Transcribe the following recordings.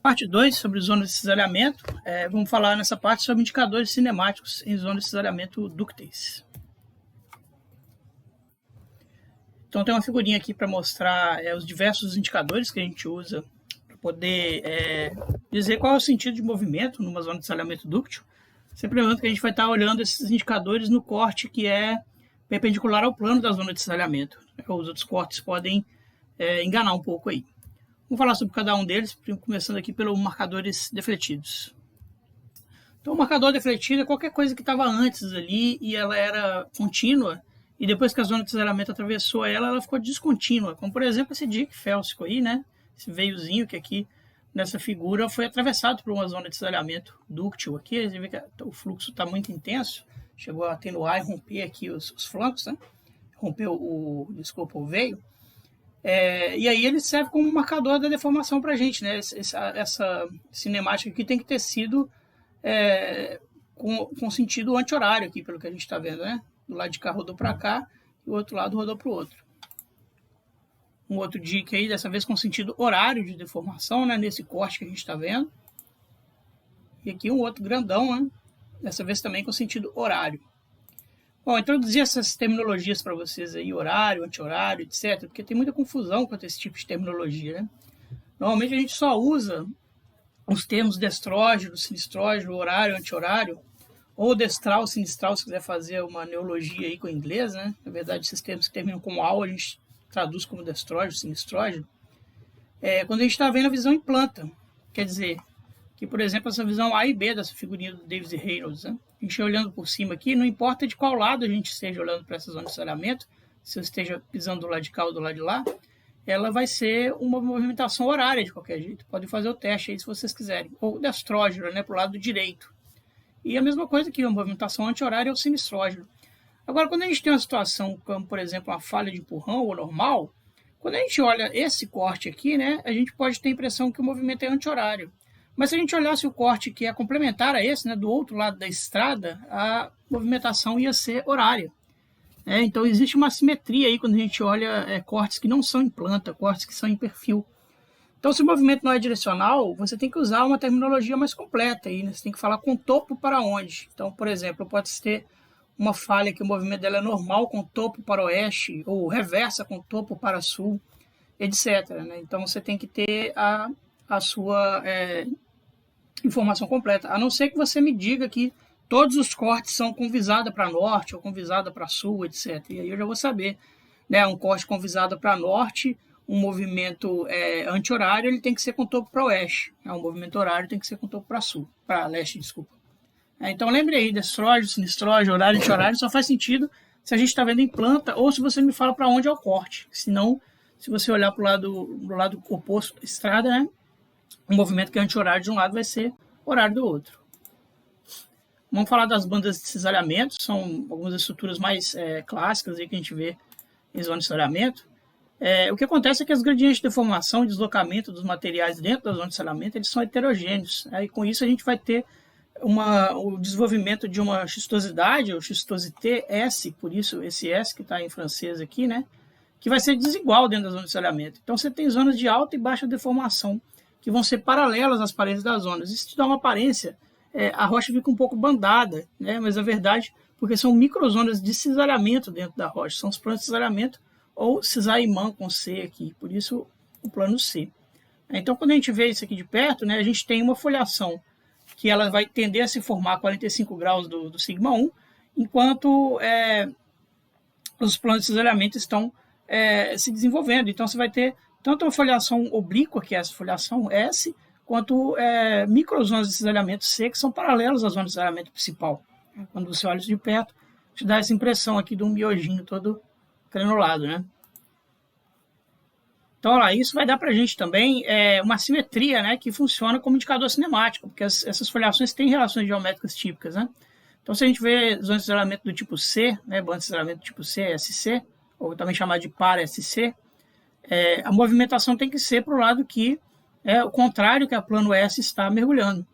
Parte 2, sobre zonas de cisalhamento. Vamos falar nessa parte sobre indicadores cinemáticos em zonas de cisalhamento dúcteis. Então tem uma figurinha aqui para mostrar os diversos indicadores que a gente usa para poder dizer qual é o sentido de movimento numa zona de cisalhamento dúctil. Sempre lembrando que a gente vai estar olhando esses indicadores no corte que é perpendicular ao plano da zona de cisalhamento. Os outros cortes podem enganar um pouco aí. Vamos falar sobre cada um deles, começando aqui pelos marcadores defletidos. Então, o marcador defletido é qualquer coisa que estava antes ali e ela era contínua, e depois que a zona de cisalhamento atravessou ela ficou descontínua. Como, por exemplo, esse dique félsico aí, né? Esse veiozinho que aqui nessa figura foi atravessado por uma zona de cisalhamento dúctil aqui. Você vê que o fluxo está muito intenso, chegou a atenuar e romper aqui os flancos, né? Rompeu o veio. E aí ele serve como marcador da deformação para a gente, né? Essa cinemática aqui tem que ter sido com sentido anti-horário aqui, pelo que a gente está vendo, né? Do lado de cá rodou para cá e o outro lado rodou para o outro. Um outro dique aí, dessa vez com sentido horário de deformação, né? Nesse corte que a gente está vendo. E aqui um outro grandão, né? Dessa vez também com sentido horário. Bom, introduzir essas terminologias para vocês aí, horário, anti-horário, etc., porque tem muita confusão quanto a esse tipo de terminologia, né? Normalmente a gente só usa os termos destrógeno, sinistrógeno, horário, anti-horário, ou destral, sinistral, se quiser fazer uma neologia aí com o inglês, né? Na verdade, esses termos que terminam com al, a gente traduz como destrógeno, sinistrógeno. Quando a gente está vendo a visão em planta, quer dizer, que, por exemplo, essa visão A e B dessa figurinha do Davis e Reynolds, né? A gente olhando por cima aqui, não importa de qual lado a gente esteja olhando para essa zona de cisalhamento, se eu esteja pisando do lado de cá ou do lado de lá, ela vai ser uma movimentação horária de qualquer jeito. Podem fazer o teste aí se vocês quiserem. Ou destrógeno, né, para o lado direito. E a mesma coisa aqui, uma movimentação anti-horária é o sinistrógeno. Agora, quando a gente tem uma situação como, por exemplo, uma falha de empurrão ou normal, quando a gente olha esse corte aqui, né, a gente pode ter a impressão que o movimento é anti-horário. Mas se a gente olhasse o corte que é complementar a esse, né, do outro lado da estrada, a movimentação ia ser horária. Então existe uma simetria aí quando a gente olha cortes que não são em planta, cortes que são em perfil. Então, se o movimento não é direcional, você tem que usar uma terminologia mais completa aí, né? Você tem que falar com topo para onde. Então, por exemplo, pode ter uma falha que o movimento dela é normal com topo para oeste, ou reversa com topo para sul, etc., né? Então você tem que ter a sua informação completa, a não ser que você me diga que todos os cortes são com visada para norte ou com visada para sul, etc. E aí eu já vou saber, né? Um corte com visada para norte, um movimento anti-horário, ele tem que ser com topo para oeste. Um movimento horário tem que ser com topo para sul, para leste, desculpa. Então lembre aí, destrógeno, sinistrógeno, horário, anti-horário, só faz sentido se a gente está vendo em planta ou se você me fala para onde é o corte. Senão, se você olhar para o lado oposto da estrada, né? O movimento que é anti-horário de um lado vai ser horário do outro. Vamos falar das bandas de cisalhamento, são algumas das estruturas mais clássicas aí que a gente vê em zona de cisalhamento. O que acontece é que os gradientes de deformação e deslocamento dos materiais dentro da zona de cisalhamento, eles são heterogêneos, né? E com isso a gente vai ter o desenvolvimento de uma xistosidade, ou xistosité S, por isso esse S que está em francês aqui, né? Que vai ser desigual dentro da zona de cisalhamento. Então você tem zonas de alta e baixa deformação, que vão ser paralelas às paredes das zonas. Isso te dá uma aparência, a rocha fica um pouco bandada, né? Mas na verdade, porque são microzonas de cisalhamento dentro da rocha, são os planos de cisalhamento ou cisaimã com C aqui, por isso o plano C. Então quando a gente vê isso aqui de perto, né, a gente tem uma folhação que ela vai tender a se formar a 45 graus do sigma 1, enquanto os planos de cisalhamento estão se desenvolvendo. Então você vai ter tanto uma folhação oblíqua, que é essa folhação S, quanto microzonas de cisalhamento C, que são paralelos à zona de cisalhamento principal. Quando você olha isso de perto, te dá essa impressão aqui de um miojinho todo granulado, né? Então, olha lá, isso vai dar para a gente também uma simetria, né, que funciona como indicador cinemático, porque essas folhações têm relações geométricas típicas, né? Então, se a gente vê zonas de cisalhamento do tipo C, né, banda de cisalhamento do tipo C, SC, ou também chamado de par SC, a movimentação tem que ser para o lado que é o contrário que a plano S está mergulhando.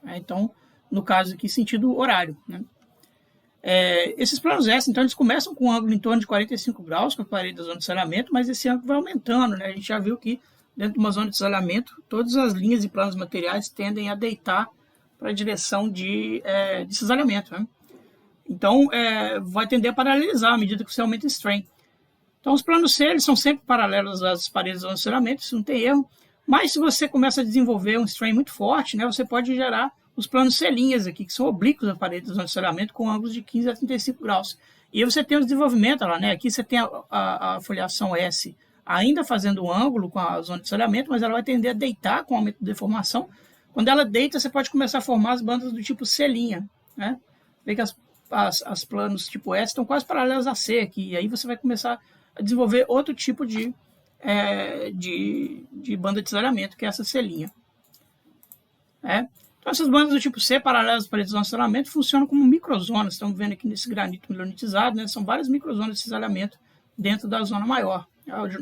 Então, no caso aqui, sentido horário, né? Esses planos S, então, eles começam com um ângulo em torno de 45 graus com a parede da zona de cisalhamento, mas esse ângulo vai aumentando, né? A gente já viu que dentro de uma zona de cisalhamento, todas as linhas e planos materiais tendem a deitar para a direção de cisalhamento, né? Então, vai tender a paralelizar à medida que você aumenta o strain. Então, os planos C eles são sempre paralelos às paredes do cisalhamento, isso não tem erro. Mas se você começa a desenvolver um strain muito forte, né, você pode gerar os planos C' aqui, que são oblíquos à parede do cisalhamento, com ângulos de 15 a 35 graus. E aí você tem o desenvolvimento lá, né? Aqui você tem a foliação S ainda fazendo um ângulo com a zona de cisalhamento, mas ela vai tender a deitar com o aumento de deformação. Quando ela deita, você pode começar a formar as bandas do tipo C', né? Vê que as planos tipo S estão quase paralelas a C aqui, e aí você vai começar a desenvolver outro tipo de banda de cisalhamento, que é essa C'. Então, essas bandas do tipo C, paralelas às paredes do cisalhamento, funcionam como microzonas. Estamos vendo aqui nesse granito milonitizado, né? São várias microzonas de cisalhamento dentro da zona maior.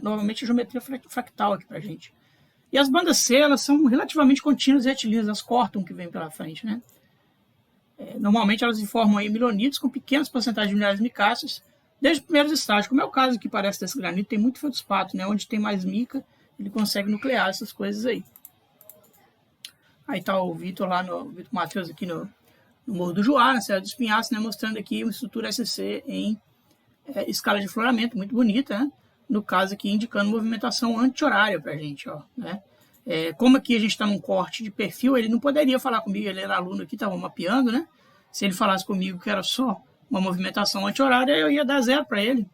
Novamente, a geometria fractal aqui para a gente. E as bandas C, elas são relativamente contínuas e retilíneas, elas cortam o que vem pela frente, né? Normalmente, elas se formam aí milonitos com pequenas porcentagens de minerais micáceos, desde os primeiros estágios, como é o caso que parece desse granito, tem muito feldspato, né? Onde tem mais mica, ele consegue nuclear essas coisas aí. Aí está o Vitor lá, o Vitor Matheus aqui no Morro do Juá, na Serra do Espinhaço, né, mostrando aqui uma estrutura SC em escala de floramento, muito bonita, né? No caso aqui, indicando movimentação anti-horária para a gente, ó, né? Como aqui a gente está num corte de perfil, ele não poderia falar comigo, ele era aluno aqui, estava mapeando, né? Se ele falasse comigo que era só uma movimentação anti-horária, eu ia dar 0 para ele.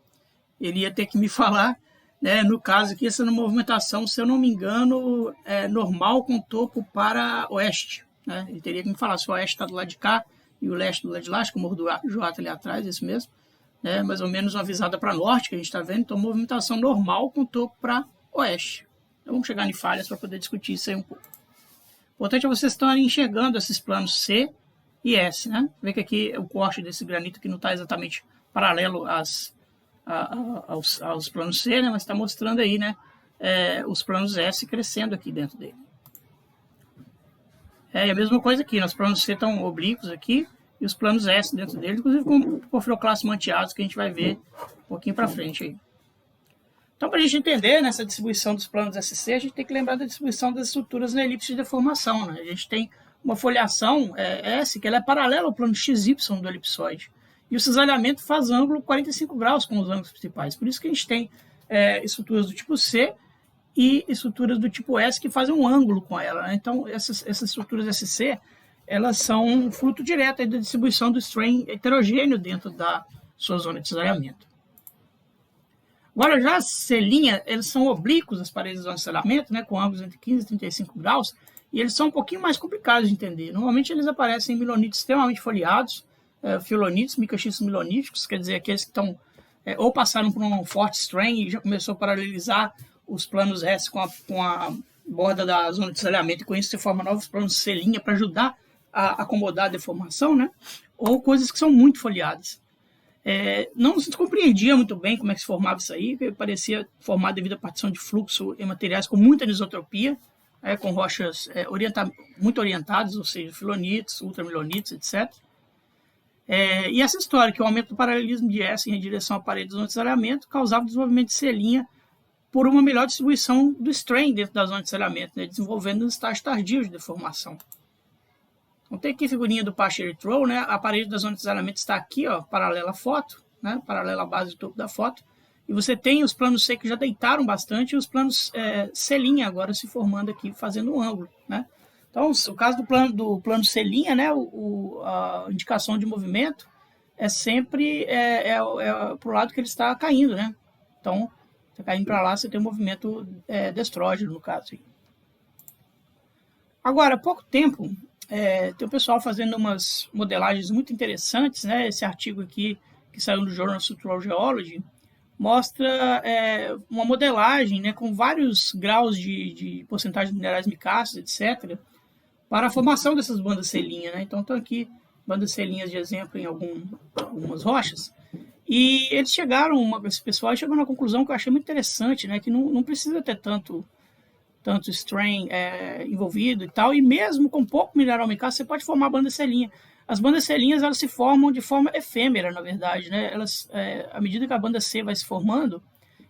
Ele ia ter que me falar, né, no caso aqui, essa movimentação, se eu não me engano, é normal com topo para oeste, né? Ele teria que me falar se o oeste está do lado de cá e o leste do lado de lá, acho que o Morro do Juá ali atrás, isso mesmo, né? Mais ou menos uma visada para norte que a gente está vendo, então movimentação normal com topo para oeste. Então vamos chegar em falhas para poder discutir isso aí um pouco. O importante é vocês estarem enxergando esses planos C e S, né? Vê que aqui o corte desse granito que não está exatamente paralelo aos planos C, né? Mas está mostrando aí, né? Os planos S crescendo aqui dentro dele. E a mesma coisa aqui, os planos C estão oblíquos aqui e os planos S dentro dele, inclusive com porfiroclastos manteados, que a gente vai ver um pouquinho para frente aí. Então, para a gente entender nessa distribuição dos planos SC, a gente tem que lembrar da distribuição das estruturas na elipse de deformação, né? A gente tem uma foliação S, que ela é paralela ao plano XY do elipsoide. E o cisalhamento faz ângulo 45 graus com os ângulos principais. Por isso que a gente tem estruturas do tipo C e estruturas do tipo S que fazem um ângulo com ela, né? Então, essas estruturas SC, elas são fruto direto da distribuição do strain heterogêneo dentro da sua zona de cisalhamento. Agora, já as C', eles são oblíquos às paredes do cisalhamento, né, com ângulos entre 15 e 35 graus, e eles são um pouquinho mais complicados de entender. Normalmente, eles aparecem em milonitos extremamente foliados, filonitos, micaxistos miloníticos, quer dizer, aqueles que estão ou passaram por um forte strain e já começou a paralelizar os planos S com a borda da zona de cisalhamento, e com isso você forma novos planos C' para ajudar a acomodar a deformação, né? Ou coisas que são muito foliadas. Não se compreendia muito bem como é que se formava isso aí, porque parecia formado devido à partição de fluxo em materiais com muita anisotropia, com rochas muito orientadas, ou seja, filonitos, ultramilonitos, etc. E essa história, que o aumento do paralelismo de S em direção à parede do cisalhamento causava o desenvolvimento de C' por uma melhor distribuição do strain dentro da zona de cisalhamento, né, desenvolvendo um estágio tardio de deformação. Então, tem aqui a figurinha do Pacheco Row, né? A parede da zona de cisalhamento está aqui, ó, paralela à foto, né? Paralela à base do topo da foto. E você tem os planos C que já deitaram bastante e os planos C' agora se formando aqui, fazendo um ângulo, né? Então, o caso do plano C', né? A indicação de movimento é sempre para o lado que ele está caindo, né? Então, está caindo para lá, você tem um movimento destrógeno, no caso. Aí. Agora, há pouco tempo, tem o pessoal fazendo umas modelagens muito interessantes, né? Esse artigo aqui, que saiu no Journal of Structural Geology, mostra uma modelagem, né, com vários graus de porcentagem de minerais micáceos, etc., para a formação dessas bandas C', né? Então, estão aqui bandas C' de exemplo em algumas rochas. E eles esse pessoal chegou na conclusão que eu achei muito interessante, né, que não precisa ter tanto strain envolvido e tal, e mesmo com pouco mineral micáceo, você pode formar banda C'. As bandas C' elas se formam de forma efêmera, na verdade, né? Elas, à medida que a banda C vai se formando,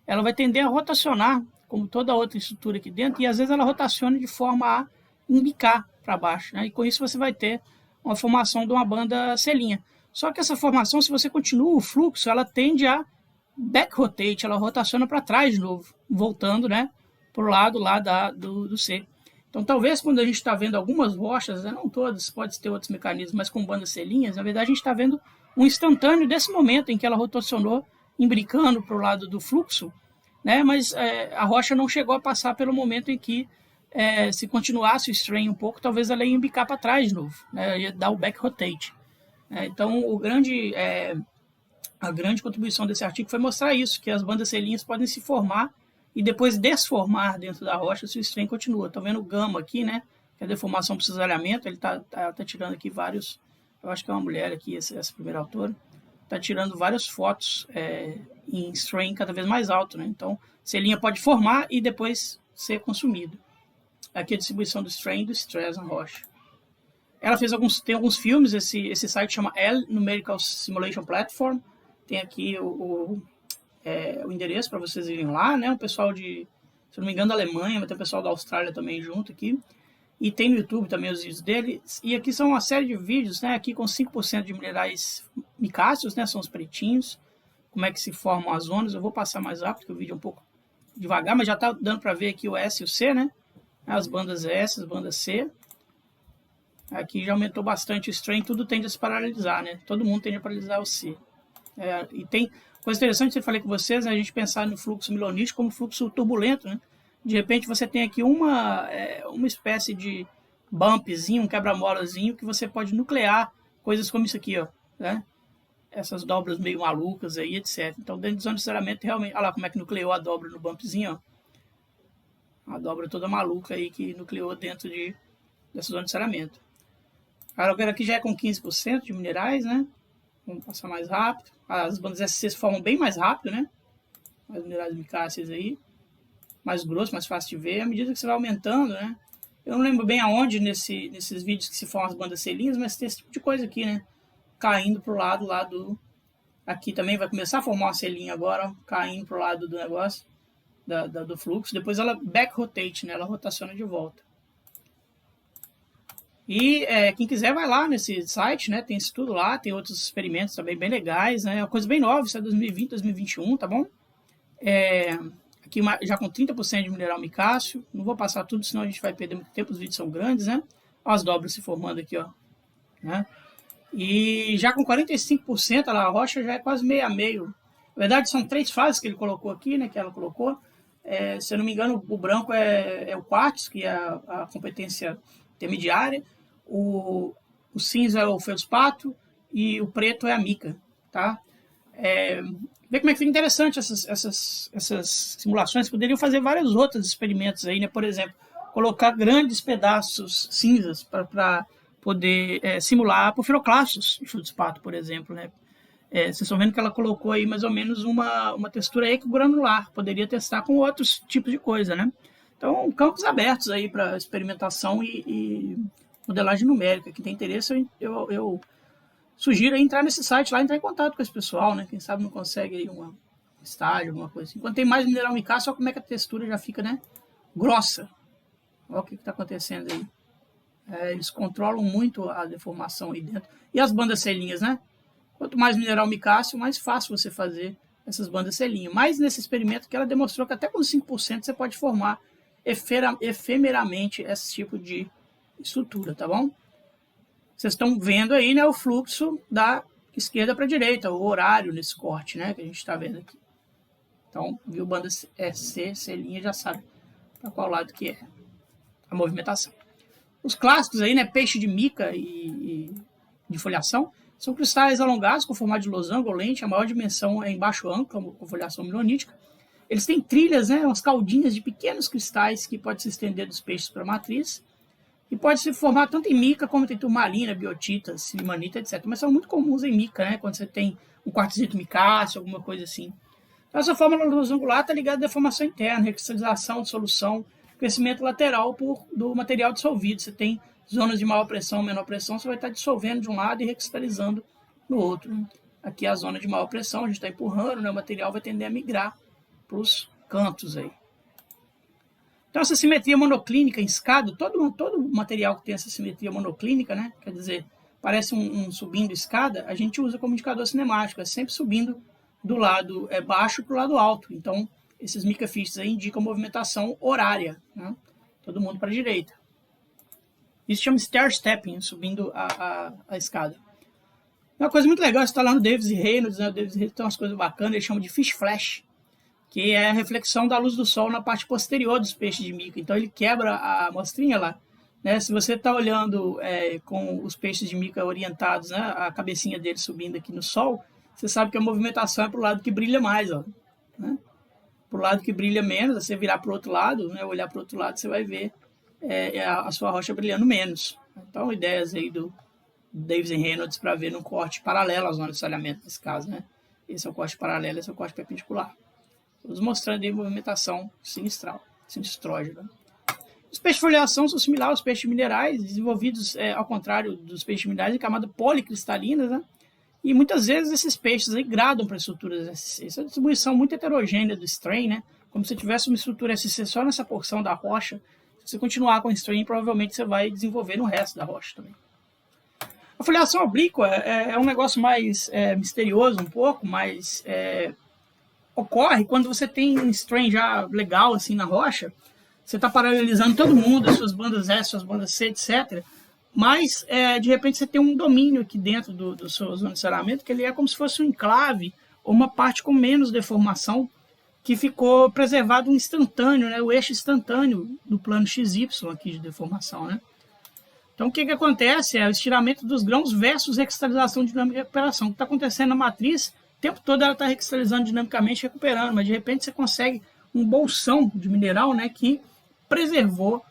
ela vai tender a rotacionar como toda outra estrutura aqui dentro, e às vezes ela rotaciona de forma a imbicar para baixo, né? E com isso você vai ter uma formação de uma banda selinha. Só que essa formação, se você continua o fluxo, ela tende a back rotate, ela rotaciona para trás de novo, voltando, né, para o lado lá do C. Então, talvez quando a gente está vendo algumas rochas, né, não todas, pode ter outros mecanismos, mas com bandas selinhas, na verdade a gente está vendo um instantâneo desse momento em que ela rotacionou, imbricando para o lado do fluxo, né, mas a rocha não chegou a passar pelo momento em que, se continuasse o strain um pouco, talvez ela ia imbicar para trás de novo, né, ia dar o back rotate. Então, a grande contribuição desse artigo foi mostrar isso, que as bandas selinhas podem se formar e depois desformar dentro da rocha se o strain continua. Estão vendo o gama aqui, né? Que é a deformação por cisalhamento. Ele tá tirando aqui vários... Eu acho que é uma mulher aqui, essa primeira autora. Está tirando várias fotos em strain cada vez mais alto, né? Então, selinha pode formar e depois ser consumido. Aqui a distribuição do strain e do stress na rocha. Ela tem alguns filmes, esse site chama L Numerical Simulation Platform. Tem aqui o endereço para vocês irem lá, né? O pessoal de, se eu não me engano, da Alemanha, mas tem o pessoal da Austrália também junto aqui. E tem no YouTube também os vídeos deles. E aqui são uma série de vídeos, né? Aqui com 5% de minerais micáceos, né? São os pretinhos. Como é que se formam as zonas. Eu vou passar mais rápido, porque o vídeo é um pouco devagar, mas já está dando para ver aqui o S e o C, né? As bandas S, as bandas C. Aqui já aumentou bastante o strain, tudo tende a se paralisar, né? Todo mundo tende a paralisar o C. E tem coisa interessante que eu falei com vocês, né? A gente pensar no fluxo milonítico como fluxo turbulento, né? De repente você tem aqui uma espécie de bumpzinho, um quebra-molazinho que você pode nuclear coisas como isso aqui, ó, né? Essas dobras meio malucas aí, etc. Então, dentro do zona de aceleramento, realmente... Olha lá como é que nucleou a dobra no bumpzinho, ó. A dobra toda maluca aí que nucleou dentro dessa zona de aceleramento. Agora aqui já é com 15% de minerais, né? Vamos passar mais rápido. As bandas SC se formam bem mais rápido, né? Mais minerais micáceos aí. Mais grosso, mais fácil de ver. À medida que você vai aumentando, né? Eu não lembro bem aonde nesses vídeos que se formam as bandas selinhas, mas tem esse tipo de coisa aqui, né? Caindo pro lado lá do... Aqui também vai começar a formar uma selinha agora, ó, caindo pro lado do negócio, do fluxo. Depois ela back rotate, né? Ela rotaciona de volta. E quem quiser vai lá nesse site, né? Tem isso tudo lá, tem outros experimentos também bem legais, né? É uma coisa bem nova, isso é 2020, 2021, tá bom? Aqui já com 30% de mineral micáceo. Não vou passar tudo, senão a gente vai perder muito tempo, os vídeos são grandes, né? Olha as dobras se formando aqui, ó. Né? E já com 45%, a rocha já é quase meio a meio. Na verdade, são 3 fases que ele colocou aqui, né? Que ela colocou. Se eu não me engano, o branco é o quartzo, que é a competência intermediária. O cinza é o feldspato e o preto é a mica, tá? Vê como é que fica interessante essas simulações. Poderiam fazer vários outros experimentos aí, né? Por exemplo, colocar grandes pedaços cinzas para poder simular porfiroclastos de feldspato, por exemplo, né? Vocês estão vendo que ela colocou aí mais ou menos uma textura equigranular. Poderia testar com outros tipos de coisa, né? Então, campos abertos aí para experimentação e modelagem numérica. Quem tem interesse, eu sugiro entrar nesse site lá, entrar em contato com esse pessoal, né? Quem sabe não consegue aí um estágio, alguma coisa assim. Quando tem mais mineral micáceo, olha como é que a textura já fica, né? Grossa. Olha o que está acontecendo aí. Eles controlam muito a deformação aí dentro. E as bandas selinhas, né? Quanto mais mineral micáceo, mais fácil você fazer essas bandas selinhas. Mas nesse experimento que ela demonstrou que até com 5% você pode formar efemeramente esse tipo de estrutura, tá bom? Vocês estão vendo aí, né, o fluxo da esquerda para a direita, o horário nesse corte, né, que a gente está vendo aqui. Então, viu banda C, selinha, já sabe para qual lado que é a movimentação. Os clássicos aí, né, peixe de mica e de foliação, são cristais alongados com formato de losango ou lente, a maior dimensão é em baixo ângulo, com foliação milonítica. Eles têm trilhas, né, umas caudinhas de pequenos cristais que podem se estender dos peixes para a matriz e pode se formar tanto em mica como em turmalina, biotita, silimanita, etc. Mas são muito comuns em mica, né, quando você tem um quartzito micáceo, alguma coisa assim. Então, essa forma losangular está ligada à deformação interna, recristalização de solução, crescimento lateral do material dissolvido. Você tem zonas de maior pressão, menor pressão, você vai estar dissolvendo de um lado e recristalizando no outro. Aqui é a zona de maior pressão, a gente está empurrando, né, o material vai tender a migrar para os cantos aí. Então, essa simetria monoclínica em escada, todo material que tem essa simetria monoclínica, né, quer dizer, parece um subindo escada, a gente usa como indicador cinemático, é sempre subindo do lado baixo para o lado alto. Então, esses mica fiches aí indicam movimentação horária, né? Todo mundo para a direita. Isso chama stair stepping, subindo a escada. Uma coisa muito legal, você está lá no Davis e Reynolds, né? O Davis e Reynolds tem umas coisas bacanas, eles chamam de fish flash, que é a reflexão da luz do sol na parte posterior dos peixes de mica. Então ele quebra a amostrinha lá, né? Se você está olhando com os peixes de mica orientados, né? A cabecinha deles subindo aqui no sol, você sabe que a movimentação é para o lado que brilha mais, ó, né? Para o lado que brilha menos, você virar para o outro lado, né? Olhar para o outro lado, você vai ver a sua rocha brilhando menos. Então, ideias aí do Davis e Reynolds para ver num corte paralelo à zona de soleamento, nesse caso, né? Esse é o corte paralelo, esse é o corte perpendicular. Estamos mostrando aí movimentação sinistrógena. Os peixes de foliação são similares aos peixes minerais, desenvolvidos, ao contrário dos peixes minerais, em camadas policristalinas, né? E muitas vezes esses peixes aí gradam para estruturas SC. Essa distribuição muito heterogênea do strain, né? Como se tivesse uma estrutura SC só nessa porção da rocha. Se você continuar com o strain, provavelmente você vai desenvolver no resto da rocha também. A foliação oblíqua é um negócio mais misterioso um pouco, mas ocorre quando você tem um strain já legal assim na rocha, você está paralelizando todo mundo, as suas bandas S, suas bandas C, etc. Mas, de repente, você tem um domínio aqui dentro do seu zona de soleamento, que ele é como se fosse um enclave, ou uma parte com menos deformação, que ficou preservado um instantâneo, né, o eixo instantâneo do plano XY aqui de deformação, né? Então, o que acontece é o estiramento dos grãos versus recristalização dinâmica e recuperação. O que está acontecendo na matriz, o tempo todo ela está recristalizando dinamicamente e recuperando, mas de repente você consegue um bolsão de mineral, né, que preservou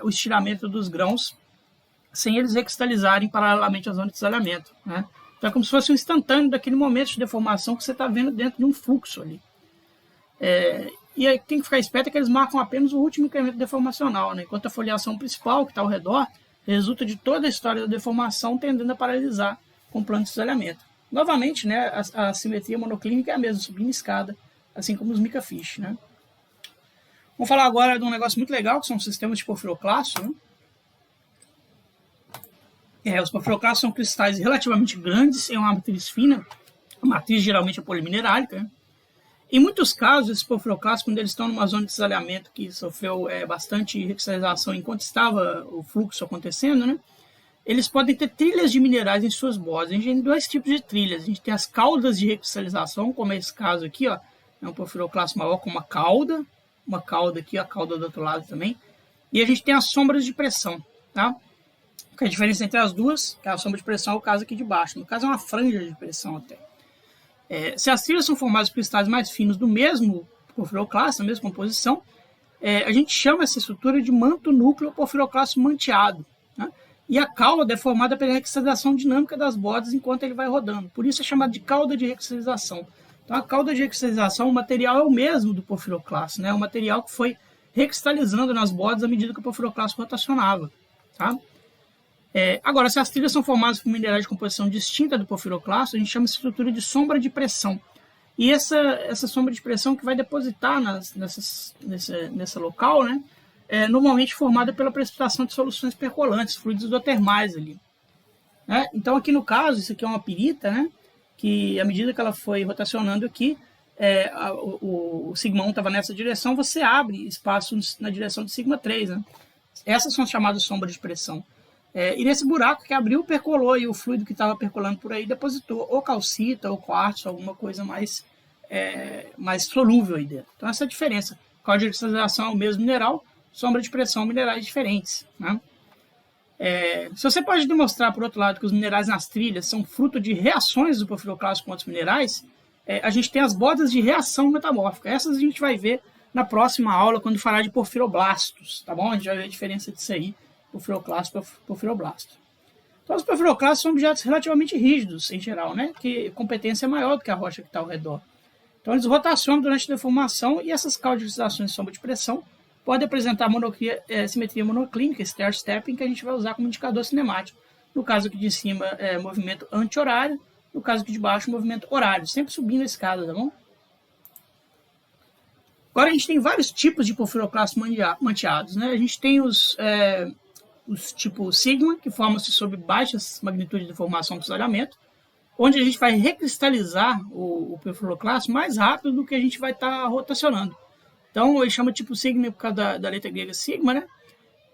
o estiramento dos grãos sem eles recristalizarem paralelamente à zona de soleamento, né? Então é como se fosse um instantâneo daquele momento de deformação que você está vendo dentro de um fluxo ali. E aí tem que ficar esperto que eles marcam apenas o último incremento deformacional, né? Enquanto a foliação principal, que está ao redor, resulta de toda a história da deformação tendendo a paralisar com o plano de soleamento. Novamente, né, a simetria monoclínica é a mesma, subindo escada, assim como os mica fish, né? Vamos falar agora de um negócio muito legal, que são os sistemas de porfiroclasto, né? Os porfiroclastos são cristais relativamente grandes em uma matriz fina. A matriz geralmente é poliminerálica, né? Em muitos casos, esses porfiroclastos, quando eles estão numa zona de cisalhamento que sofreu bastante recristalização enquanto estava o fluxo acontecendo, né? Eles podem ter trilhas de minerais em suas bordas. A gente tem dois tipos de trilhas. A gente tem as caudas de recristalização, como é esse caso aqui, ó. É um porfiroclasto maior com uma cauda aqui, a cauda do outro lado também. E a gente tem as sombras de pressão, tá? A diferença entre as duas, que a sombra de pressão é o caso aqui de baixo. No caso é uma franja de pressão até. Se as trilhas são formadas por cristais mais finos do mesmo porfiroclasto, da mesma composição, a gente chama essa estrutura de manto núcleo porfiroclasto manteado, né? E a cauda é formada pela recristalização dinâmica das bordas enquanto ele vai rodando. Por isso é chamado de cauda de recristalização. Então a cauda de recristalização, o material é o mesmo do porfiroclasto, né? O material que foi recristalizando nas bordas à medida que o porfiroclasto rotacionava, tá? Agora, se as trilhas são formadas por minerais de composição distinta do porfiroclasto, a gente chama essa estrutura de sombra de pressão. E essa sombra de pressão que vai depositar nessa local, né, normalmente formada pela precipitação de soluções percolantes, fluidos hidrotermais ali, né? Então, aqui no caso, isso aqui é uma pirita, né, que à medida que ela foi rotacionando aqui, o sigma 1 estava nessa direção, você abre espaço na direção de sigma 3, né? Essas são chamadas sombras de pressão. E nesse buraco que abriu, percolou, e o fluido que estava percolando por aí depositou ou calcita ou quartzo, alguma coisa mais solúvel aí dentro. Então essa é a diferença. Cauda de cristalização é o mesmo mineral, sombra de pressão, minerais diferentes, né? Se você pode demonstrar, por outro lado, que os minerais nas trilhas são fruto de reações do porfiroclasto com outros minerais, a gente tem as bordas de reação metamórfica. Essas a gente vai ver na próxima aula, quando falar de porfiroblastos, tá bom? A gente vai ver a diferença disso aí, porfiroclasto e porfiroblasto. Então, os porfiroclastos são objetos relativamente rígidos, em geral, né? Que competência é maior do que a rocha que está ao redor. Então, eles rotacionam durante a deformação e essas caudizações de sombra de pressão podem apresentar simetria monoclínica, stair stepping, que a gente vai usar como indicador cinemático. No caso aqui de cima, movimento anti-horário. No caso aqui de baixo, movimento horário. Sempre subindo a escada, tá bom? Agora a gente tem vários tipos de porfiroclastos manteados, né? A gente tem os tipo sigma, que formam-se sob baixas magnitudes de formação por salhamento, onde a gente vai recristalizar o porfiroclasto mais rápido do que a gente vai estar rotacionando. Então, ele chama tipo sigma por causa da letra grega sigma, né?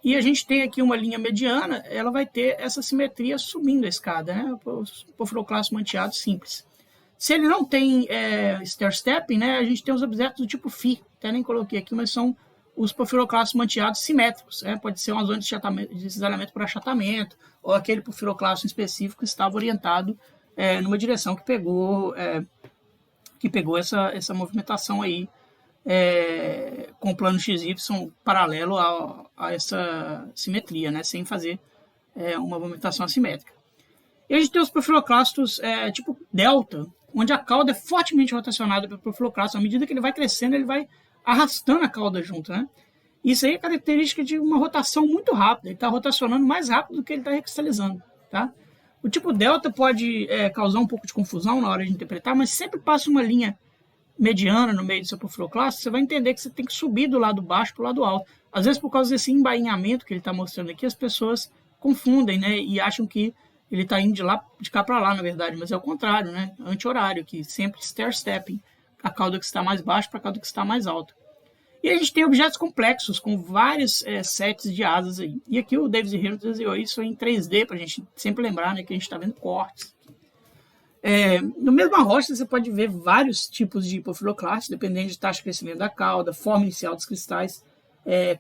E a gente tem aqui uma linha mediana, ela vai ter essa simetria subindo a escada, né? O porfiroclasto manteado simples. Se ele não tem stair-stepping, né? A gente tem os objetos do tipo Φ, até nem coloquei aqui, mas são os porfiroclastos manteados simétricos. Pode ser uma zona de cisalhamento por achatamento, ou aquele porfiroclasto específico que estava orientado numa direção que pegou essa movimentação aí, com o plano XY paralelo a essa simetria, né, sem fazer uma movimentação assimétrica. E a gente tem os porfiroclastos tipo delta, onde a cauda é fortemente rotacionada pelo porfiroclasto. À medida que ele vai crescendo, ele vai arrastando a cauda junto, né? Isso aí é característica de uma rotação muito rápida. Ele está rotacionando mais rápido do que ele está recristalizando, tá? O tipo delta pode causar um pouco de confusão na hora de interpretar, mas sempre passa uma linha mediana no meio do seu porfiroclasto, você vai entender que você tem que subir do lado baixo para o lado alto. Às vezes, por causa desse embainhamento que ele está mostrando aqui, as pessoas confundem, né? E acham que ele está indo de cá para lá, na verdade, mas é o contrário, né? Anti-horário, que sempre stair-stepping, a cauda que está mais baixa para a cauda que está mais alta. E a gente tem objetos complexos, com vários sets de asas aí. E aqui o Davis e Reynolds desenhou isso em 3D, para a gente sempre lembrar, né, que a gente está vendo cortes. No mesmo rocha, você pode ver vários tipos de porfiroclastos, dependendo de taxa de crescimento da cauda, forma inicial dos cristais,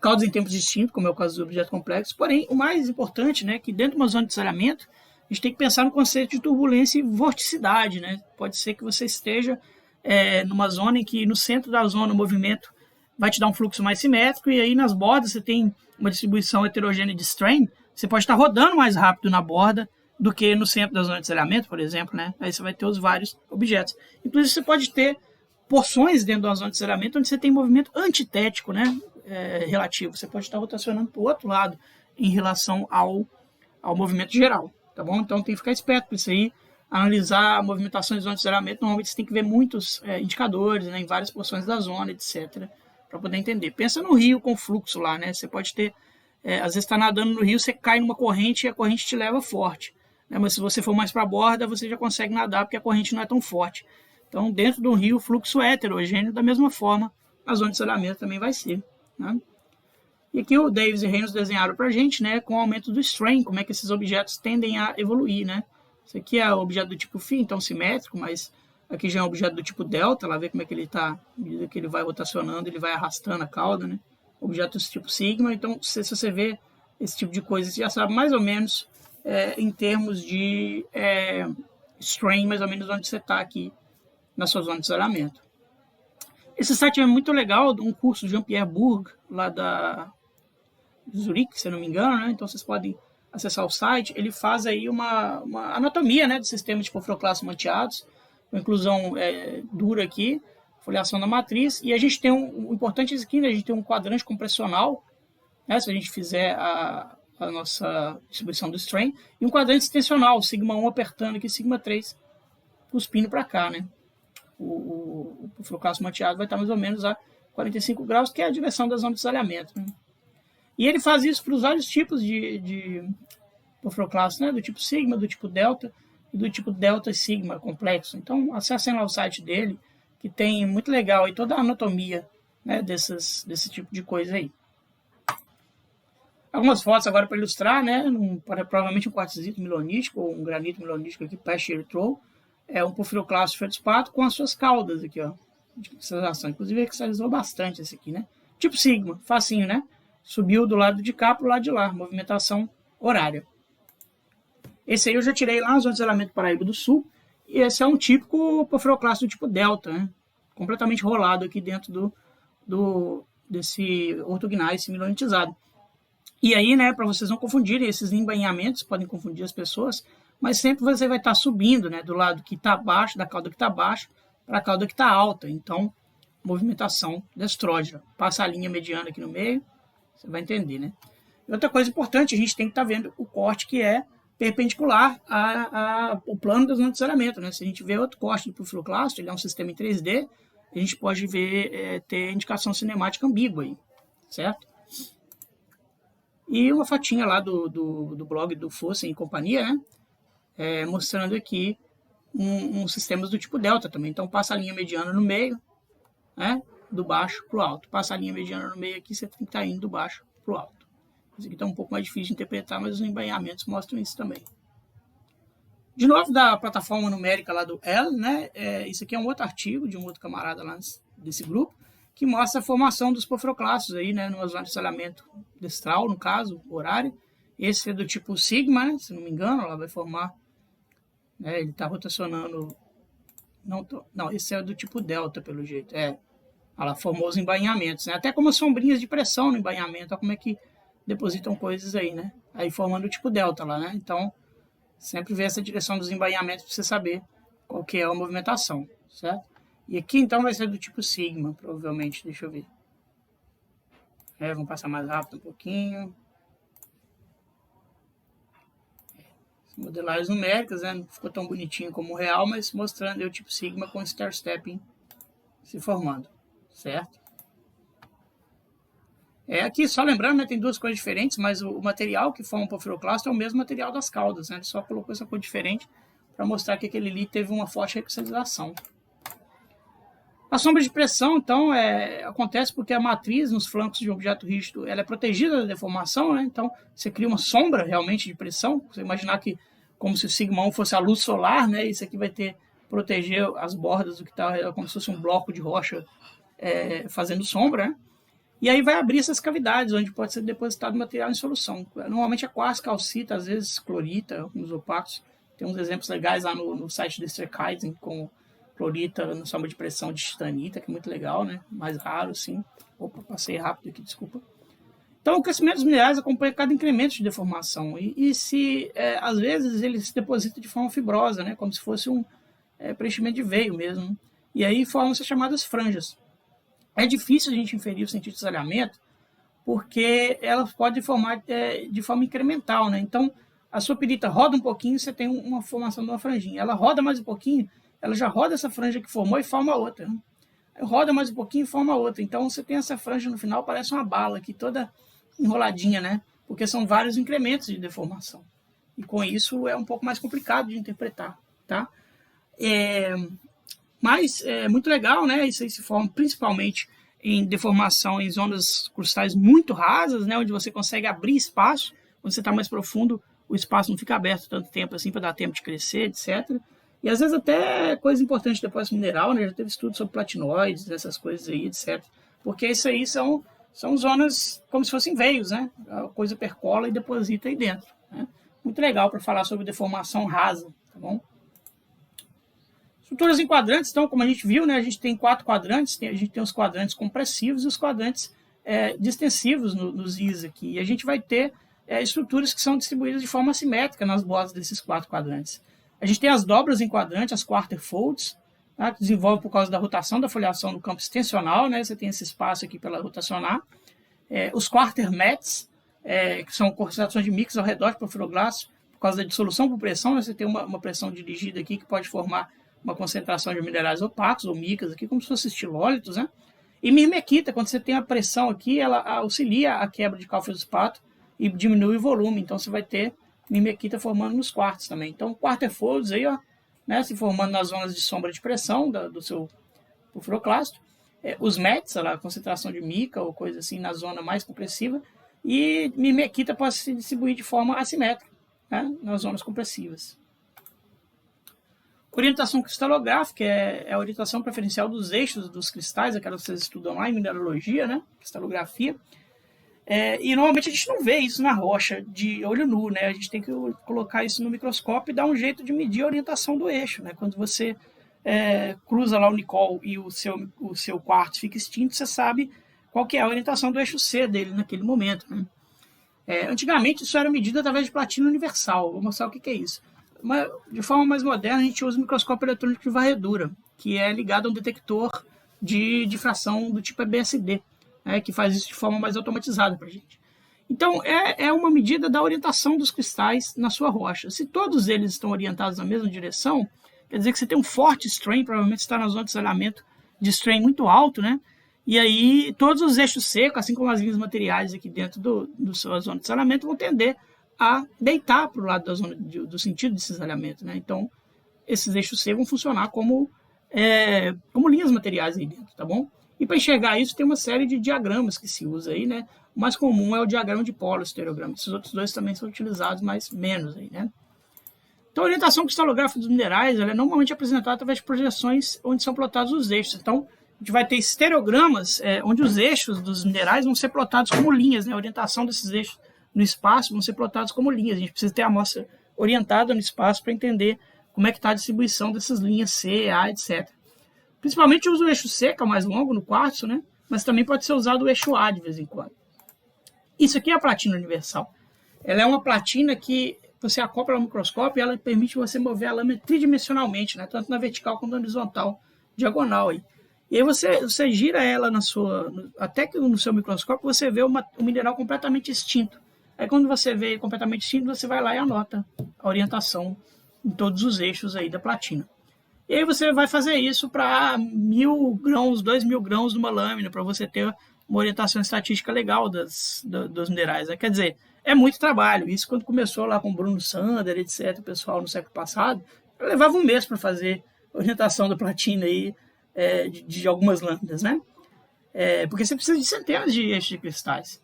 caudas em tempos distintos, como é o caso do objeto complexo. Porém, o mais importante, né, que dentro de uma zona de cisalhamento, a gente tem que pensar no conceito de turbulência e vorticidade, né? Pode ser que você esteja numa zona em que no centro da zona o movimento vai te dar um fluxo mais simétrico, e aí nas bordas você tem uma distribuição heterogênea de strain, você pode estar rodando mais rápido na borda do que no centro da zona de cisalhamento, por exemplo, né? Aí você vai ter os vários objetos. Inclusive, você pode ter porções dentro da zona de cisalhamento onde você tem movimento antitético, né? Relativo. Você pode estar rotacionando para o outro lado em relação ao movimento geral, tá bom? Então, tem que ficar esperto para isso aí. Analisar a movimentação de zona de cisalhamento, normalmente você tem que ver muitos indicadores, né, em várias porções da zona, etc., para poder entender. Pensa no rio com fluxo lá, né? Você pode ter, às vezes está nadando no rio, você cai numa corrente e a corrente te leva forte, né? Mas se você for mais para a borda, você já consegue nadar porque a corrente não é tão forte. Então, dentro do rio, o fluxo é heterogêneo, da mesma forma, a zona de cisalhamento também vai ser, né? E aqui o Davis e Reynolds desenharam para a gente, né, com o aumento do strain, como é que esses objetos tendem a evoluir, né? Esse aqui é o objeto do tipo Φ, então simétrico, mas aqui já é um objeto do tipo delta, lá vê como é que ele está, à medida que ele vai rotacionando, ele vai arrastando a cauda, né? Objeto do tipo sigma, então se você vê esse tipo de coisa, você já sabe mais ou menos, em termos de strain, mais ou menos onde você está aqui na sua zona de cisalhamento. Esse site é muito legal, um curso de Jean-Pierre Bourg, lá de Zurique, se eu não me engano, né? Então vocês podem acessar o site. Ele faz aí uma anatomia, né, do sistema de porfiroclastos manteados, com inclusão dura aqui, foliação da matriz, e a gente tem um importante aqui, né, a gente tem um quadrante compressional, né, se a gente fizer a nossa distribuição do strain, e um quadrante extensional, sigma 1 apertando aqui, sigma 3 cuspindo para cá, né. O porfiroclasto manteado vai estar mais ou menos a 45 graus, que é a direção da zona de cisalhamento, né. E ele faz isso para os vários tipos de porfiroclastos, né, do tipo sigma, do tipo delta, e do tipo delta e sigma complexo. Então, acessem lá o site dele, que tem muito legal aí toda a anatomia, né, desse tipo de coisa aí. Algumas fotos agora para ilustrar, né, provavelmente um quartzito milonítico ou um granito milonítico aqui, past erythrow, um porfiroclasto feldspato com as suas caudas aqui, ó, de cristalização. Inclusive, cristalizou bastante esse aqui, né. Tipo sigma, facinho, né, subiu do lado de cá para o lado de lá, movimentação horária. Esse aí eu já tirei lá na zona de cisalhamento Paraíba do Sul, e esse é um típico porfiroclasto do tipo delta, né? Completamente rolado aqui dentro desse ortogneiss milonitizado. E aí, né, para vocês não confundirem, esses embainhamentos podem confundir as pessoas, mas sempre você vai estar subindo, né, do lado que está baixo, da cauda que está baixa, para a cauda que está alta. Então, movimentação destrógena. Passa a linha mediana aqui no meio, você vai entender, né? E outra coisa importante, a gente tem que estar vendo o corte que é perpendicular ao plano da zona de cisalhamento, né? Se a gente vê outro corte do porfiroclasto, ele é um sistema em 3D, a gente pode ver, ter indicação cinemática ambígua aí, certo? E uma fotinha lá do blog do Fossen e companhia, né? Mostrando aqui uns sistemas do tipo delta também. Então passa a linha mediana no meio, né? Do baixo para o alto. Passa a linha mediana no meio aqui, você tem que estar indo do baixo para o alto. Isso aqui está um pouco mais difícil de interpretar, mas os embainhamentos mostram isso também. De novo, da plataforma numérica lá do L, né? Isso aqui é um outro artigo de um outro camarada lá desse grupo, que mostra a formação dos porfiroclastos aí, né? Numa zona de salhamento destral, no caso, horário. Esse é do tipo sigma, né? Se não me engano, ela vai formar, né? Ele está rotacionando. Não, esse é do tipo delta, pelo jeito. Ela formou os embainhamentos, né? Até como as sombrinhas de pressão no embainhamento, olha como é que depositam coisas aí, né? Aí formando o tipo delta lá, né? Então, sempre ver essa direção dos embainhamentos para você saber qual que é a movimentação, certo? E aqui, então, vai ser do tipo sigma, provavelmente. Deixa eu ver. Vamos passar mais rápido um pouquinho. Modelagens numéricas, né? Não ficou tão bonitinho como o real, mas mostrando aí o tipo sigma com stair stepping se formando, certo? Aqui, só lembrando, né, tem duas coisas diferentes, mas o material que forma o porfiroclasto é o mesmo material das caudas, né? Ele só colocou essa cor diferente para mostrar que aquele ali teve uma forte recristalização. A sombra de pressão, então, acontece porque a matriz nos flancos de um objeto rígido ela é protegida da deformação, né? Então, você cria uma sombra realmente de pressão. Você imaginar que, como se o sigma-1 fosse a luz solar, né? Isso aqui vai proteger as bordas do que está como se fosse um bloco de rocha fazendo sombra, né? E aí vai abrir essas cavidades, onde pode ser depositado material em solução. Normalmente é quartzo, calcita, às vezes clorita, alguns opacos. Tem uns exemplos legais lá no site do Streckheisen, com clorita na sombra de pressão de titanita, que é muito legal, né? Mais raro, sim. Opa, passei rápido aqui, desculpa. Então, o crescimento dos minerais acompanha cada incremento de deformação. E se, às vezes, ele se deposita de forma fibrosa, né? Como se fosse um preenchimento de veio mesmo. E aí formam-se as chamadas franjas. É difícil a gente inferir o sentido de salhamento, porque ela pode formar de forma incremental, né? Então, a sua pirita roda um pouquinho, você tem uma formação de uma franjinha. Ela roda mais um pouquinho, ela já roda essa franja que formou e forma outra, né? Roda mais um pouquinho e forma outra. Então, você tem essa franja no final, parece uma bala aqui, toda enroladinha, né? Porque são vários incrementos de deformação. E com isso é um pouco mais complicado de interpretar, tá? Mas é muito legal, né? Isso aí se forma principalmente em deformação em zonas crustais muito rasas, né? Onde você consegue abrir espaço. Quando você está mais profundo, o espaço não fica aberto tanto tempo assim para dar tempo de crescer, etc. E às vezes até coisa importante de depósito mineral, né? Já teve estudo sobre platinoides, essas coisas aí, etc. Porque isso aí são zonas como se fossem veios, né? A coisa percola e deposita aí dentro, né? Muito legal para falar sobre deformação rasa, tá bom? Estruturas em quadrantes, então, como a gente viu, né, a gente tem 4 quadrantes, a gente tem os quadrantes compressivos e os quadrantes distensivos nos Is aqui. E a gente vai ter estruturas que são distribuídas de forma assimétrica nas bordas desses 4 quadrantes. A gente tem as dobras em quadrante, as quarter folds, tá, que desenvolvem por causa da rotação da foliação no campo extensional, né, você tem esse espaço aqui para rotacionar. Os quarter mats, que são concentrações de mix ao redor do porfiroclasto, por causa da dissolução por pressão, né, você tem uma pressão dirigida aqui que pode formar uma concentração de minerais opacos ou micas aqui, como se fossem estilólitos, né? E mirmequita, quando você tem a pressão aqui, ela auxilia a quebra de calfeospato e diminui o volume. Então, você vai ter mirmequita formando nos quartos também. Então, quarter folds aí, ó, né, se formando nas zonas de sombra de pressão do seu porfiroclasto. Os mets, a concentração de mica ou coisa assim, na zona mais compressiva. E mirmequita pode se distribuir de forma assimétrica, né, nas zonas compressivas. Orientação cristalográfica é a orientação preferencial dos eixos dos cristais, aquela que vocês estudam lá em mineralogia, né? Cristalografia. E normalmente a gente não vê isso na rocha de olho nu, né? A gente tem que colocar isso no microscópio e dar um jeito de medir a orientação do eixo, né? Quando você cruza lá o Nicol e o seu quartzo fica extinto, você sabe qual que é a orientação do eixo C dele naquele momento, né? Antigamente isso era medido através de platina universal. Vou mostrar o que é isso. Mas, de forma mais moderna, a gente usa o microscópio eletrônico de varredura, que é ligado a um detector de difração do tipo EBSD, né, que faz isso de forma mais automatizada para a gente. Então, é uma medida da orientação dos cristais na sua rocha. Se todos eles estão orientados na mesma direção, quer dizer que você tem um forte strain, provavelmente está na zona de salhamento de strain muito alto, né? E aí todos os eixos secos, assim como as linhas materiais aqui dentro do sua zona de cisalhamento, vão tender a deitar para o lado da zona do sentido de cisalhamento, né? Então, esses eixos C vão funcionar como linhas materiais aí dentro, tá bom? E para enxergar isso, tem uma série de diagramas que se usa aí, né? O mais comum é o diagrama de polo estereograma. Esses outros dois também são utilizados, mas menos aí, né? Então, a orientação cristalográfica dos minerais ela é normalmente apresentada através de projeções onde são plotados os eixos. Então, a gente vai ter estereogramas onde os eixos dos minerais vão ser plotados como linhas, né? A orientação desses eixos no espaço vão ser plotados como linhas. A gente precisa ter a amostra orientada no espaço para entender como é que está a distribuição dessas linhas C, A, etc. Principalmente eu uso o eixo C, que é o mais longo no quartzo, né? Mas também pode ser usado o eixo A de vez em quando. Isso aqui é a platina universal. Ela é uma platina que você acopla no microscópio e ela permite você mover a lâmina tridimensionalmente, né? Tanto na vertical quanto na horizontal, diagonal. Aí. E aí você gira ela até que no seu microscópio você vê um mineral completamente extinto. Aí quando você vê completamente extinto, você vai lá e anota a orientação em todos os eixos aí da platina. E aí você vai fazer isso para 1.000 grãos, 2.000 grãos numa lâmina, para você ter uma orientação estatística legal dos minerais. Né? Quer dizer, é muito trabalho. Isso quando começou lá com Bruno Sander, etc., o pessoal no século passado, levava um mês para fazer a orientação da platina aí, de algumas lâminas, né? Porque você precisa de centenas de eixos de cristais.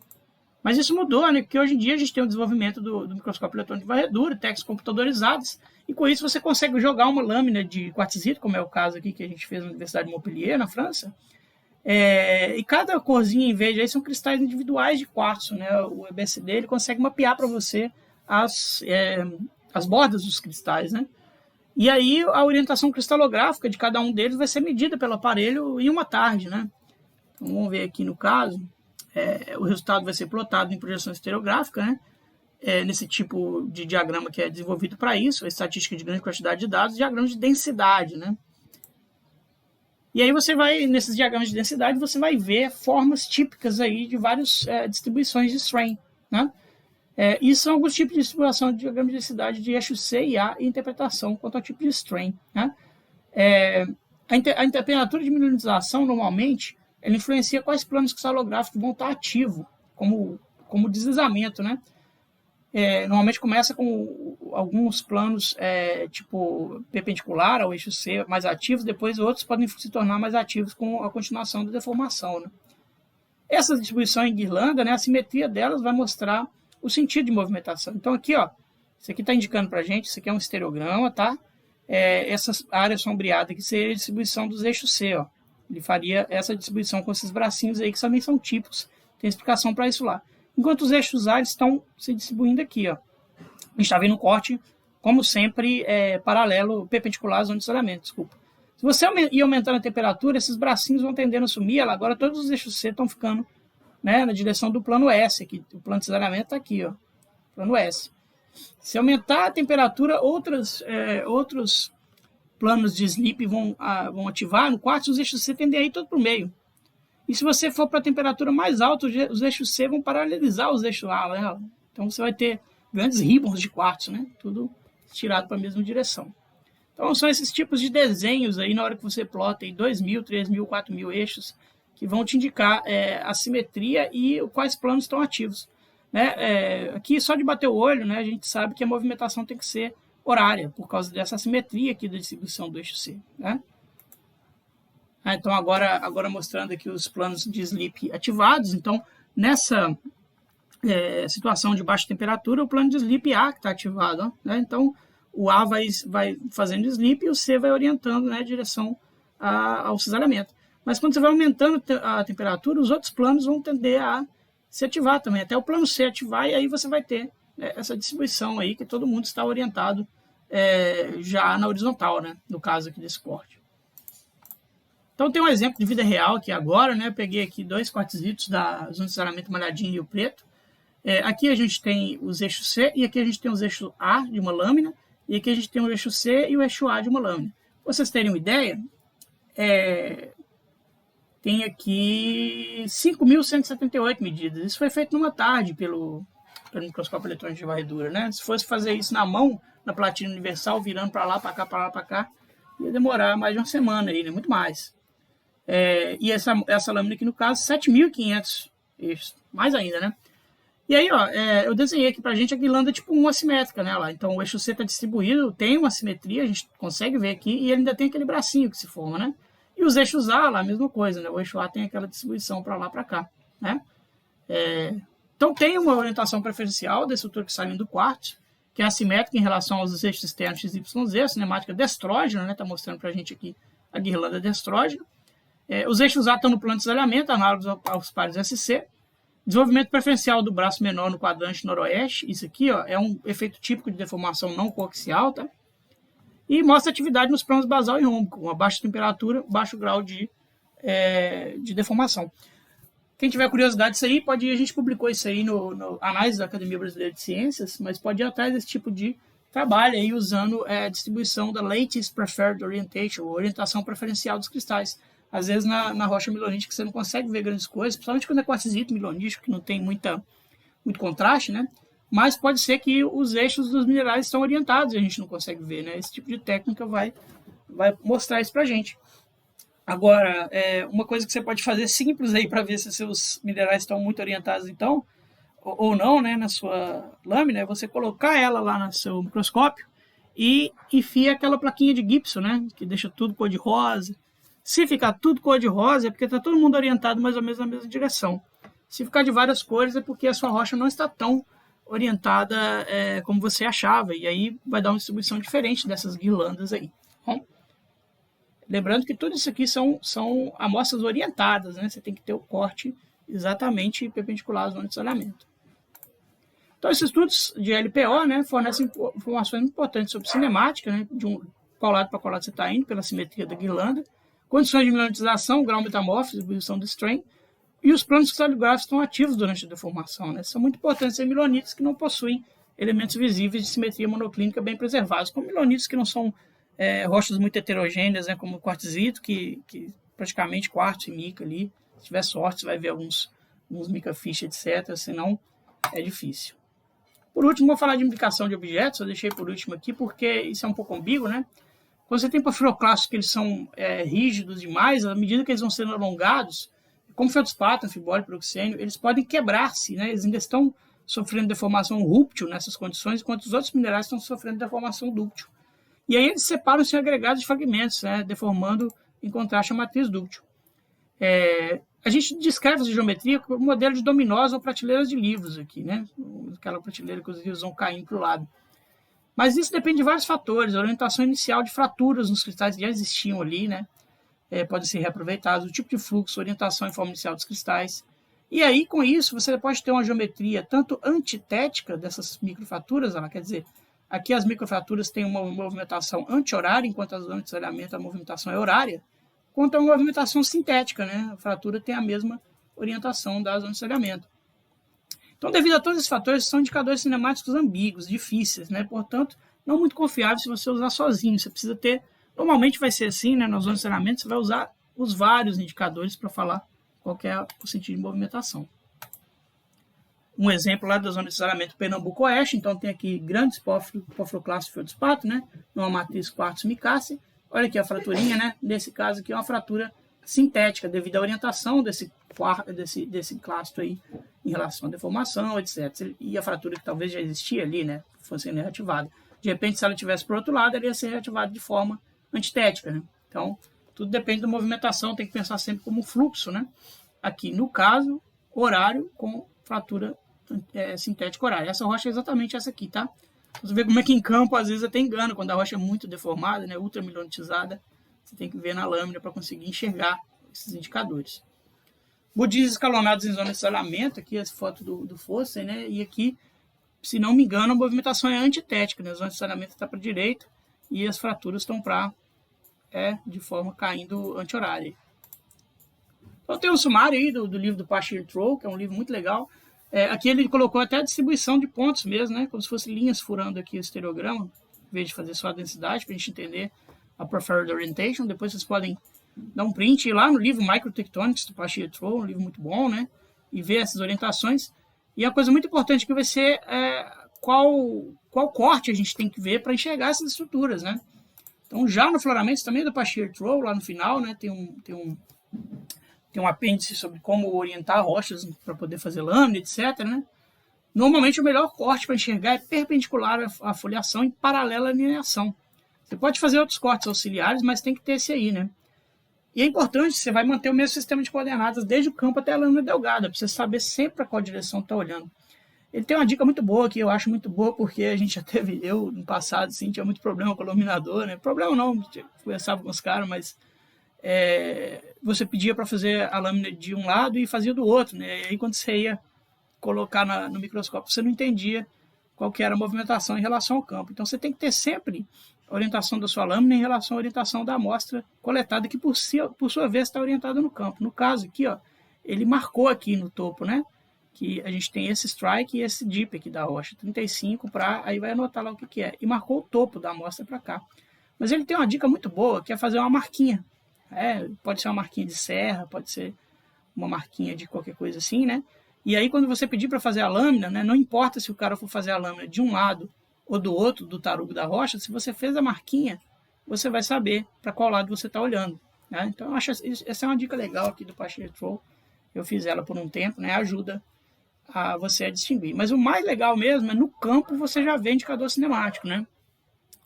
Mas isso mudou, né? Porque hoje em dia a gente tem o desenvolvimento do microscópio eletrônico de varredura, técnicas computadorizadas, e com isso você consegue jogar uma lâmina de quartzito, como é o caso aqui que a gente fez na Universidade de Montpellier, na França, e cada corzinha, em vez de aí, são cristais individuais de quartzo, né? O EBSD ele consegue mapear para você as bordas dos cristais, né? E aí a orientação cristalográfica de cada um deles vai ser medida pelo aparelho em uma tarde, né? Então, vamos ver aqui no caso, o resultado vai ser plotado em projeção estereográfica, né? Nesse tipo de diagrama que é desenvolvido para isso, a estatística de grande quantidade de dados, diagrama de densidade, né? E aí você vai, nesses diagramas de densidade, você vai ver formas típicas aí de várias distribuições de strain, né? E são alguns tipos de distribuição de diagrama de densidade de eixo C e A e interpretação quanto ao tipo de strain, né? A temperatura de mineralização, normalmente, ela influencia quais planos cristalográficos vão estar ativos, como deslizamento, né? Normalmente começa com alguns planos tipo perpendicular ao eixo C mais ativos, depois outros podem se tornar mais ativos com a continuação da deformação, né? Essa distribuição em guirlanda, né, a simetria delas vai mostrar o sentido de movimentação. Então aqui, ó, isso aqui está indicando para a gente, isso aqui é um estereograma, tá? Essa área sombreada aqui seria a distribuição dos eixos C, ó. Ele faria essa distribuição com esses bracinhos aí que também são típicos, tem explicação para isso lá. Enquanto os eixos A estão se distribuindo aqui, ó. A gente está vendo um corte, como sempre, paralelo, perpendicular à zona de isolamento, desculpa. Se você ir aumentando a temperatura, esses bracinhos vão tendendo a sumir, agora todos os eixos C estão ficando, né, na direção do plano S, aqui, o plano de isolamento está aqui, ó, plano S. Se aumentar a temperatura, outros planos de slip vão ativar, no quartzo os eixos C tendem a ir todo para o meio. E se você for para a temperatura mais alta, os eixos C vão paralelizar os eixos A, né? Então você vai ter grandes ribbons de quartzo, né? Tudo tirado para a mesma direção. Então são esses tipos de desenhos aí na hora que você plota em 2.000, 3.000, 4.000 eixos que vão te indicar a simetria e quais planos estão ativos. Né? Aqui só de bater o olho, né, a gente sabe que a movimentação tem que ser horária por causa dessa simetria aqui da distribuição do eixo C. Né? Então agora mostrando aqui os planos de slip ativados. Então nessa situação de baixa temperatura, o plano de slip A que está ativado. Ó, né? Então o A vai fazendo slip e o C vai orientando, né, em direção ao cisalhamento. Mas quando você vai aumentando a temperatura, os outros planos vão tender a se ativar também, até o plano C ativar, e aí você vai ter essa distribuição aí que todo mundo está orientado já na horizontal, né, no caso aqui desse corte. Então tem um exemplo de vida real aqui agora, né, eu peguei aqui 2 quartzitos da zona de cisalhamento malhadinho e o preto. Aqui a gente tem os eixos C e aqui a gente tem os eixos A de uma lâmina, e aqui a gente tem o eixo C e o eixo A de uma lâmina. Pra vocês terem uma ideia, tem aqui 5.178 medidas. Isso foi feito numa tarde pelo microscópio eletrônico de varredura, né? Se fosse fazer isso na mão, na platina universal, virando para lá, para cá, ia demorar mais de uma semana aí, né? Muito mais. E essa lâmina aqui, no caso, 7.500 eixos, mais ainda, né? E aí, ó, eu desenhei aqui pra gente a guirlanda tipo uma assimétrica, né? Lá. Então, o eixo C está distribuído, tem uma simetria, a gente consegue ver aqui, e ele ainda tem aquele bracinho que se forma, né? E os eixos A, lá, a mesma coisa, né? O eixo A tem aquela distribuição para lá, para cá, né? Então, tem uma orientação preferencial da estrutura cristalina do quartzo, que é assimétrica em relação aos eixos externos XYZ, a cinemática destrógena, né? Tá mostrando pra gente aqui a guirlanda destrógena. Os eixos A estão no plano de desalhamento, análogos aos pares SC. Desenvolvimento preferencial do braço menor no quadrante noroeste. Isso aqui, ó, é um efeito típico de deformação não coaxial, tá? E mostra atividade nos planos basal e rômbico, uma baixa temperatura, baixo grau de deformação. Quem tiver curiosidade disso aí, pode ir, a gente publicou isso aí no Análise da Academia Brasileira de Ciências, mas pode ir atrás desse tipo de trabalho aí usando a distribuição da Lattice Preferred Orientation, orientação preferencial dos cristais. Às vezes na rocha milonítica você não consegue ver grandes coisas, principalmente quando é quartzito milonítico, que não tem muito contraste, né? Mas pode ser que os eixos dos minerais estão orientados e a gente não consegue ver, né? Esse tipo de técnica vai mostrar isso pra gente. Agora, uma coisa que você pode fazer simples aí para ver se seus minerais estão muito orientados, então, ou não, né, na sua lâmina, é você colocar ela lá no seu microscópio e enfia aquela plaquinha de Gibson, né, que deixa tudo cor-de-rosa. Se ficar tudo cor-de-rosa, é porque está todo mundo orientado mais ou menos na mesma direção. Se ficar de várias cores, é porque a sua rocha não está tão orientada como você achava, e aí vai dar uma distribuição diferente dessas guirlandas aí. Bom, lembrando que tudo isso aqui são amostras orientadas, né? Você tem que ter o corte exatamente perpendicular à zona de desalhamento. Então, esses estudos de LPO, né, fornecem informações importantes sobre cinemática, né, de qual lado para qual lado você está indo, pela simetria da guirlanda, condições de milanitização, grau metamórfico, distribuição do strain, e os planos cristalográficos estão ativos durante a deformação, né? São muito importantes em milonites que não possuem elementos visíveis de simetria monoclínica bem preservados, como milonites que não são rochas muito heterogêneas, né, como o quartzito, que praticamente quartzo e mica ali. Se tiver sorte, você vai ver alguns mica fish, etc. Senão, é difícil. Por último, vou falar de imbricação de objetos. Eu deixei por último aqui porque isso é um pouco ambíguo, né? Quando você tem porfiroclastos que eles são rígidos demais, à medida que eles vão sendo alongados, como feldspato, anfibólio, peroxênio, eles podem quebrar-se, né? Eles ainda estão sofrendo deformação rúptil nessas condições, enquanto os outros minerais estão sofrendo deformação dúctil. E aí eles separam-se em agregados de fragmentos, né, deformando em contraste a matriz dúctil. A gente descreve essa geometria como modelo de dominós ou prateleiras de livros aqui, né? Aquela prateleira que os livros vão caindo para o lado. Mas isso depende de vários fatores. A orientação inicial de fraturas nos cristais que já existiam ali, né? Podem ser reaproveitados, o tipo de fluxo, orientação e forma inicial dos cristais. E aí, com isso, você pode ter uma geometria tanto antitética dessas microfraturas, quer dizer, aqui as microfraturas têm uma movimentação anti-horária, enquanto as zonas de desalhamento a movimentação é horária, quanto a uma movimentação sintética, né? A fratura tem a mesma orientação da zona de desalhamento. Então, devido a todos esses fatores, são indicadores cinemáticos ambíguos, difíceis, né? Portanto, não muito confiáveis se você usar sozinho. Você precisa ter, normalmente vai ser assim, né? Na zona de desalhamento, você vai usar os vários indicadores para falar qual é o sentido de movimentação. Um exemplo lá da zona de desalhamento Pernambuco Oeste, então tem aqui grandes porfiroclastos feldspato, né? Numa matriz quartzo-micácea. Olha aqui a fraturinha, né? Nesse caso aqui é uma fratura sintética, devido à orientação desse clasto aí em relação à deformação, etc. E a fratura que talvez já existia ali, né? Fosse sendo reativada. De repente, se ela estivesse para o outro lado, ela ia ser reativada de forma antitética, né? Então, tudo depende da movimentação, tem que pensar sempre como fluxo, né? Aqui, no caso, horário com fratura sintética horária. Essa rocha é exatamente essa aqui, tá? Você vê como é que em campo, às vezes, até engana, quando a rocha é muito deformada, né? Ultramilonitizada, você tem que ver na lâmina para conseguir enxergar esses indicadores. Budins escalonados em zona de desalhamento, aqui essa foto do Fossen, né? E aqui, se não me engano, a movimentação é antitética, né? A zona de desalhamento está para a direita e as fraturas estão para de forma caindo anti-horária. Então tem um sumário aí do livro do Pasheer Troll, que é um livro muito legal. Aqui ele colocou até a distribuição de pontos mesmo, né? Como se fosse linhas furando aqui o estereograma, em vez de fazer só a densidade, para a gente entender a Preferred Orientation. Depois vocês podem dar um print e ir lá no livro Microtectonics do Pasheer Troll, um livro muito bom, né? E ver essas orientações. E a coisa muito importante que vai ser qual corte a gente tem que ver para enxergar essas estruturas, né? Então, já no floramento também do Pasheer Troll, lá no final, né? Tem Tem um apêndice sobre como orientar rochas para poder fazer lâmina, etc, né? Normalmente o melhor corte para enxergar é perpendicular à foliação e paralela à lineação. Você pode fazer outros cortes auxiliares, mas tem que ter esse aí, né? E é importante, você vai manter o mesmo sistema de coordenadas desde o campo até a lâmina delgada, para você saber sempre para qual direção está olhando. Ele tem uma dica muito boa que eu acho muito boa, porque a gente já teve, eu no passado, sim, tinha muito problema com o iluminador, né? Problema não, conversava com os caras, mas você pedia para fazer a lâmina de um lado e fazia do outro, né? E aí quando você ia colocar no microscópio, você não entendia qual que era a movimentação em relação ao campo. Então você tem que ter sempre a orientação da sua lâmina em relação à orientação da amostra coletada, que por sua vez está orientada no campo. No caso aqui, ó, ele marcou aqui no topo, né? Que a gente tem esse strike e esse dip aqui da rocha, 35 para, aí vai anotar lá o que é. E marcou o topo da amostra para cá. Mas ele tem uma dica muito boa, que é fazer uma marquinha. Pode ser uma marquinha de serra, pode ser uma marquinha de qualquer coisa assim, né? E aí quando você pedir para fazer a lâmina, né, não importa se o cara for fazer a lâmina de um lado ou do outro do tarugo da rocha, se você fez a marquinha, você vai saber para qual lado você está olhando. Né? Então eu acho essa é uma dica legal aqui do Partial Troll. Eu fiz ela por um tempo, né? Ajuda a você a distinguir. Mas o mais legal mesmo é no campo você já vê indicador cinemático, né?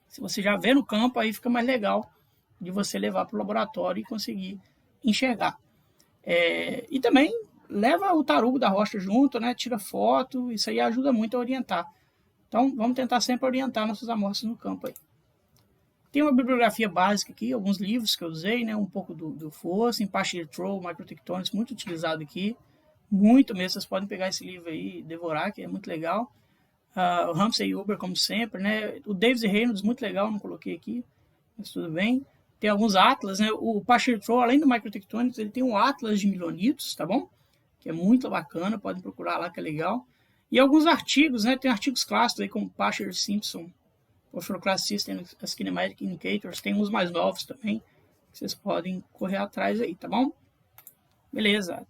Se você já vê no campo, aí fica mais legal de você levar para o laboratório e conseguir enxergar. E também leva o tarugo da rocha junto, né? Tira foto, isso aí ajuda muito a orientar. Então, vamos tentar sempre orientar nossas amostras no campo aí. Tem uma bibliografia básica aqui, alguns livros que eu usei, né? Um pouco do Fossen, Partial Troll, Microtectonics, muito utilizado aqui. Muito mesmo, vocês podem pegar esse livro aí e devorar, que é muito legal. O Ramsey Huber, como sempre, né? O Davis Reynolds, muito legal, não coloquei aqui, mas tudo bem. Tem alguns atlas, né? O Partial Troll, além do Microtectonics, ele tem um atlas de milonitos, tá bom? Que é muito bacana, podem procurar lá, que é legal. E alguns artigos, né? Tem artigos clássicos aí, como Partial Simpson, Class System, as Kinematic Indicators, tem uns mais novos também, que vocês podem correr atrás aí, tá bom? Beleza.